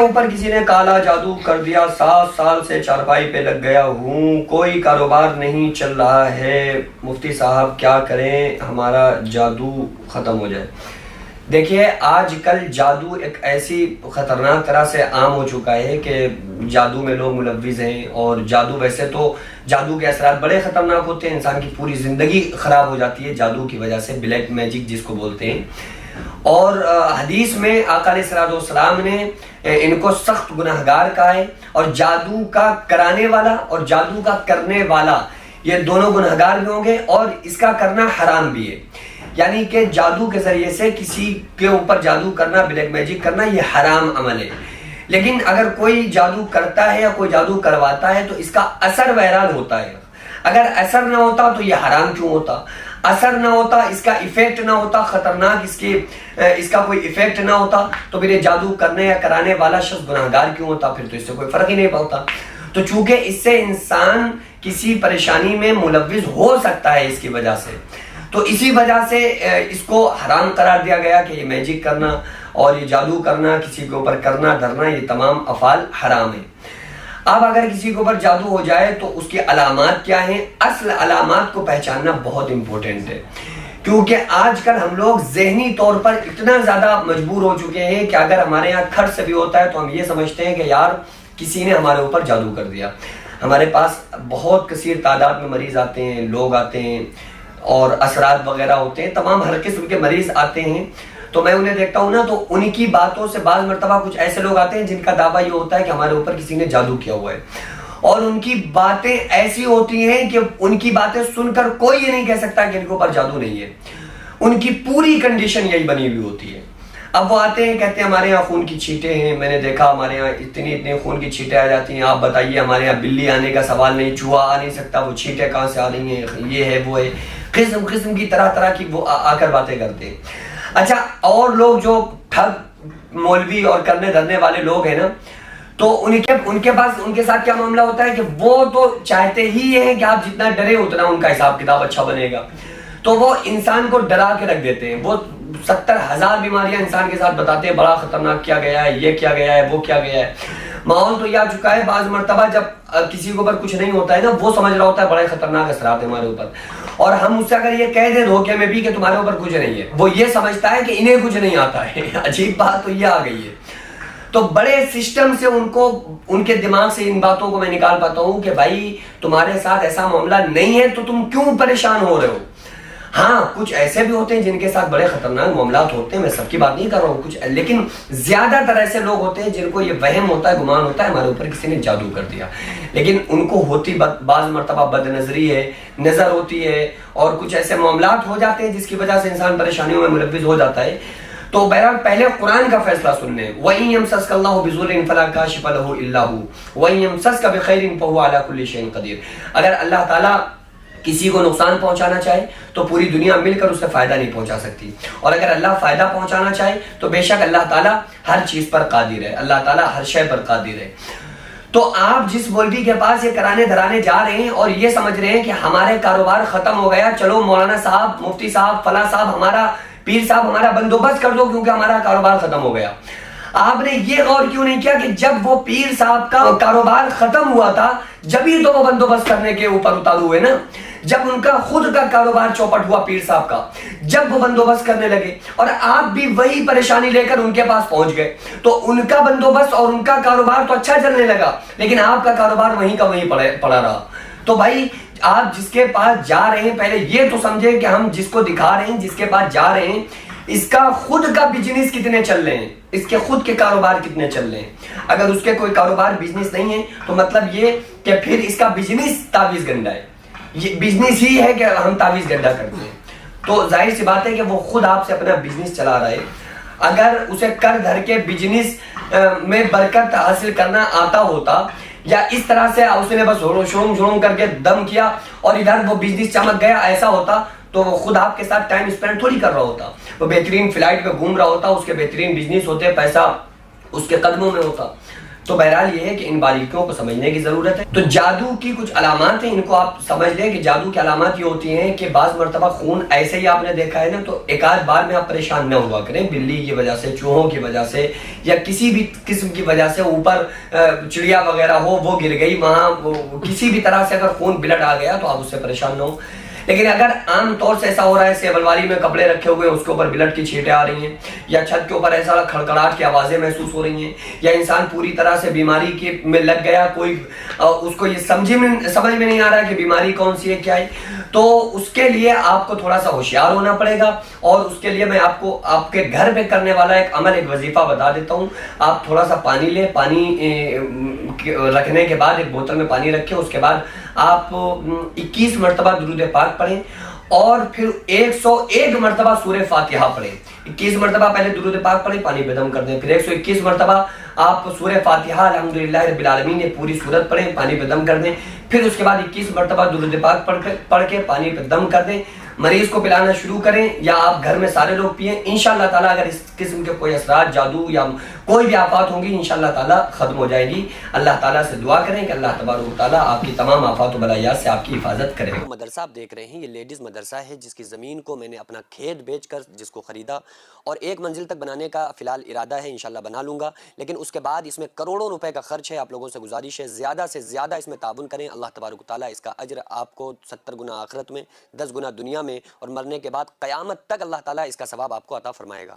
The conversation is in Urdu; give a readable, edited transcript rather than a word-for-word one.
اوپر کسی نے کالا جادو کر دیا، 7 سال سے چارپائی پہ لگ گیا ہوں، کوئی کاروبار نہیں چل رہا ہے، مفتی صاحب کیا کریں ہمارا جادو ختم ہو جائے؟ دیکھیے آج کل جادو ایک ایسی خطرناک طرح سے عام ہو چکا ہے کہ جادو میں لوگ ملوث ہیں، اور جادو ویسے تو جادو کے اثرات بڑے خطرناک ہوتے ہیں، انسان کی پوری زندگی خراب ہو جاتی ہے جادو کی وجہ سے، بلیک میجک جس کو بولتے ہیں۔ اور حدیث میں آقا علیہ الصلوۃ والسلام نے ان کو سخت گناہگار کہا ہے، اور جادو کا کرانے والا اور جادو کا کرنے والا یہ دونوں گناہگار بھی ہوں گے، اور اس کا کرنا حرام بھی ہے، یعنی کہ جادو کے ذریعے سے کسی کے اوپر جادو کرنا، بلیک میجک کرنا، یہ حرام عمل ہے۔ لیکن اگر کوئی جادو کرتا ہے یا کوئی جادو کرواتا ہے تو اس کا اثر بہرحال ہوتا ہے، اگر اثر نہ ہوتا تو یہ حرام کیوں ہوتا؟ اثر نہ ہوتا، اس کا ایفیکٹ نہ ہوتا، خطرناک اس کا کوئی ایفیکٹ نہ ہوتا، تو پھر یہ جادو کرنے یا کرانے والا شخص گناہگار کیوں ہوتا؟ پھر تو اس سے کوئی فرق ہی نہیں پڑتا۔ تو چونکہ اس سے انسان کسی پریشانی میں ملوث ہو سکتا ہے اس کی وجہ سے، تو اسی وجہ سے اس کو حرام قرار دیا گیا کہ یہ میجک کرنا اور یہ جادو کرنا، کسی کے اوپر کرنا دھرنا، یہ تمام افعال حرام ہیں۔ اب اگر کسی کے اوپر جادو ہو جائے تو اس کی علامات کیا ہیں؟ اصل علامات کو پہچاننا بہت امپورٹنٹ ہے، کیونکہ آج کل ہم لوگ ذہنی طور پر اتنا زیادہ مجبور ہو چکے ہیں کہ اگر ہمارے یہاں خرچ بھی ہوتا ہے تو ہم یہ سمجھتے ہیں کہ یار کسی نے ہمارے اوپر جادو کر دیا۔ ہمارے پاس بہت کثیر تعداد میں مریض آتے ہیں، لوگ آتے ہیں، اور اثرات وغیرہ ہوتے ہیں، تمام ہر قسم کے مریض آتے ہیں، تو میں انہیں دیکھتا ہوں نا، تو ان کی باتوں سے بعض مرتبہ کچھ ایسے لوگ آتے ہیں جن کا دعویٰ یہ ہوتا ہے کہ ہمارے اوپر کسی نے جادو کیا ہوا ہے، اور ان کی باتیں ایسی ہوتی ہیں کہ ان کی باتیں سن کر کوئی یہ نہیں کہہ سکتا کہ ان کے اوپر جادو نہیں ہے، ان کی پوری کنڈیشن یہی بنی ہوئی ہوتی ہے۔ اب وہ آتے ہیں کہتے ہیں ہمارے یہاں خون کی چھینٹیں ہیں، میں نے دیکھا ہمارے یہاں اتنی خون کی چھینٹیں آ جاتی ہیں، آپ بتائیے ہمارے یہاں بلی آنے کا سوال نہیں، چوہا آ نہیں سکتا، وہ چھینٹیں کہاں سے آ رہی ہیں، یہ ہے وہ ہے، قسم قسم کی طرح کی وہ آ کر باتیں کرتے ہیں۔ اچھا، اور لوگ جو ٹھگ مولوی اور کرنے دھرنے والے لوگ ہیں نا، تو ان کے پاس ان کے ساتھ کیا معاملہ ہوتا ہے کہ وہ تو چاہتے ہی ہیں کہ آپ جتنا ڈرے اتنا ان کا حساب کتاب اچھا بنے گا، تو وہ انسان کو ڈرا کے رکھ دیتے ہیں، وہ 70,000 بیماریاں انسان کے ساتھ بتاتے ہیں، بڑا خطرناک کیا گیا ہے، یہ کیا گیا ہے، وہ کیا گیا ہے۔ ماحول تو یہ آ چکا ہے، بعض مرتبہ جب کسی کے اوپر کچھ نہیں ہوتا ہے نا، وہ سمجھ رہا ہوتا ہے بڑے خطرناک اثرات ہیں ہمارے اوپر، اور ہم اس سے اگر یہ کہہ دیں دھوکے میں بھی کہ تمہارے اوپر کچھ نہیں ہے، وہ یہ سمجھتا ہے کہ انہیں کچھ نہیں آتا ہے۔ عجیب بات تو یہ آ گئی ہے۔ تو بڑے سسٹم سے ان کے دماغ سے ان باتوں کو میں نکال پاتا ہوں کہ بھائی تمہارے ساتھ ایسا معاملہ نہیں ہے تو تم کیوں پریشان ہو رہے ہو؟ ہاں کچھ ایسے بھی ہوتے ہیں جن کے ساتھ بڑے خطرناک معاملات ہوتے ہیں، میں سب کی بات نہیں کر رہا ہوں کچھ، لیکن زیادہ تر ایسے لوگ ہوتے ہیں جن کو یہ وہم ہوتا ہے، گمان ہوتا ہے ہمارے اوپر کسی نے جادو کر دیا، لیکن ان کو ہوتی بعض مرتبہ بد نظری ہے، نظر ہوتی ہے، اور کچھ ایسے معاملات ہو جاتے ہیں جس کی وجہ سے انسان پریشانیوں میں ملوث ہو جاتا ہے۔ تو بہرحال پہلے قرآن کا فیصلہ سننے، وَإِن يَمْسَسْكَ اللَّهُ بِضُرٍّ فَلَا كَاشِفَ لَهُ إِلَّا هُوَ وَإِن يَمْسَسْكَ بِخَيْرٍ فَهُوَ عَلَى كُلِّ شَيْءٍ قَدِيرٌ۔ اگر اللہ تعالیٰ کسی کو نقصان پہنچانا چاہے تو پوری دنیا مل کر اسے فائدہ نہیں پہنچا سکتی، اور اگر اللہ فائدہ پہنچانا چاہے تو بے شک اللہ تعالیٰ ہر چیز پر قادر ہے، اللہ تعالیٰ ہر شے پر قادر ہے۔ تو آپ جس مولوی کے پاس یہ کرانے دھرانے جا رہے ہیں اور یہ سمجھ رہے ہیں کہ ہمارے کاروبار ختم ہو گیا، چلو مولانا صاحب، مفتی صاحب، فلاں صاحب، ہمارا پیر صاحب ہمارا بندوبست کر دو کیونکہ ہمارا کاروبار ختم ہو گیا، آپ نے یہ غور کیوں نہیں کیا کہ جب وہ پیر صاحب کا کاروبار ختم ہوا تھا جبھی تو وہ بندوبست کرنے کے اوپر اتارو ہوئے نا، جب ان کا خود کا کاروبار چوپٹ ہوا پیر صاحب کا، جب وہ بندوبست کرنے لگے، اور آپ بھی وہی پریشانی لے کر ان کے پاس پہنچ گئے، تو ان کا بندوبست اور ان کا کاروبار تو اچھا چلنے لگا، لیکن آپ کا کاروبار وہیں کا وہیں پڑا رہا۔ تو بھائی آپ جس کے پاس جا رہے ہیں پہلے یہ تو سمجھیں کہ ہم جس کو دکھا رہے ہیں، جس کے پاس جا رہے ہیں، اس کا خود کا بزنس کتنے چل رہے ہیں، اس کے خود کے کاروبار کتنے چل رہے ہیں۔ اگر اس کے کوئی کاروبار بزنس نہیں ہے تو مطلب یہ کہ پھر اس کا بزنس تعویذ گنڈا ہے، یہ بزنس ہی ہے کہ ہم تعویذ گنڈا کرتے ہیں، تو ظاہر سی بات ہے کہ وہ خود آپ سے اپنا بزنس چلا رہا ہے۔ اگر اسے کر دھر کے بزنس میں برکت حاصل کرنا آتا ہوتا، یا اس طرح سے اس نے بس شروم کر کے دم کیا اور ادھر وہ بزنس چمک گیا، ایسا ہوتا تو وہ خود آپ کے ساتھ ٹائم اسپینڈ تھوڑی کر رہا ہوتا، وہ بہترین فلائٹ پہ گھوم رہا ہوتا، اس کے بہترین بزنس ہوتے، پیسہ اس کے قدموں میں ہوتا۔ تو بہرحال یہ ہے کہ ان باریکیوں کو سمجھنے کی ضرورت ہے۔ تو جادو کی کچھ علامات ہیں، ان کو آپ سمجھ لیں کہ جادو کی علامات یہ ہوتی ہیں کہ بعض مرتبہ خون ایسے ہی آپ نے دیکھا ہے نا، تو ایک آدھ بار میں آپ پریشان نہ ہوا کریں، بلی کی وجہ سے، چوہوں کی وجہ سے، یا کسی بھی قسم کی وجہ سے، اوپر چڑیا وغیرہ ہو وہ گر گئی وہاں، کسی بھی طرح سے اگر خون بلڈ آ گیا تو آپ اس سے پریشان نہ ہو۔ لیکن اگر عام طور سے ایسا ہو رہا ہے، سیول والی میں کپڑے رکھے ہوئے اس کے اوپر بلڈ کی چھینٹیں آ رہی ہیں، یا چھت کے اوپر ایسا کھڑکھڑاہٹ کی آوازیں محسوس ہو رہی ہیں، یا انسان پوری طرح سے بیماری کے میں لگ گیا، کوئی اس کو یہ سمجھ میں نہیں آ رہا کہ بیماری کون سی ہے کیا ہے، تو اس کے لیے آپ کو تھوڑا سا ہوشیار ہونا پڑے گا۔ اور اس کے لیے میں آپ کو آپ کے گھر پہ کرنے والا ایک عمل، ایک وظیفہ بتا دیتا ہوں۔ آپ تھوڑا سا پانی لیں، پانی رکھنے کے بعد ایک بوتل میں پانی رکھیں، اس کے بعد آپ 21 مرتبہ درود پاک پڑھیں، اور پھر 101 مرتبہ سورہ فاتحہ پڑھیں۔ 21 مرتبہ پہلے درود پاک پڑھیں، پانی پہ دم کر دیں، پھر 121 مرتبہ آپ سورہ فاتحہ الحمدللہ رب العالمین نے پوری سورت پڑھیں، پانی پہ دم کر دیں، پھر اس کے بعد 21 مرتبہ درود پاک پڑھ کے پانی پہ دم کر دیں، مریض کو پلانا شروع کریں، یا آپ گھر میں سارے لوگ پئیں۔ انشاءاللہ تعالیٰ اگر اس قسم کے کوئی اثرات، جادو یا کوئی بھی آفات ہوں گی، انشاءاللہ تعالیٰ ختم ہو جائے گی۔ اللہ تعالیٰ سے دعا کریں کہ اللہ تبارک و تعالیٰ آپ کی تمام آفات و بلایات سے آپ کی حفاظت کرے۔ مدرسہ آپ دیکھ رہے ہیں، یہ لیڈیز مدرسہ ہے، جس کی زمین کو میں نے اپنا کھیت بیچ کر جس کو خریدا، اور 1 منزل تک بنانے کا فی الحال ارادہ ہے، انشاءاللہ بنا لوں گا، لیکن اس کے بعد اس میں کروڑوں روپے کا خرچ ہے۔ آپ لوگوں سے گزارش ہے زیادہ سے زیادہ اس میں تعاون کریں، اللہ تبارک و تعالیٰ اس کا اجر آپ کو 70 گنا آخرت میں، 10 گنا دنیا میں، اور مرنے کے بعد قیامت تک اللہ تعالیٰ اس کا ثواب آپ کو عطا فرمائے گا۔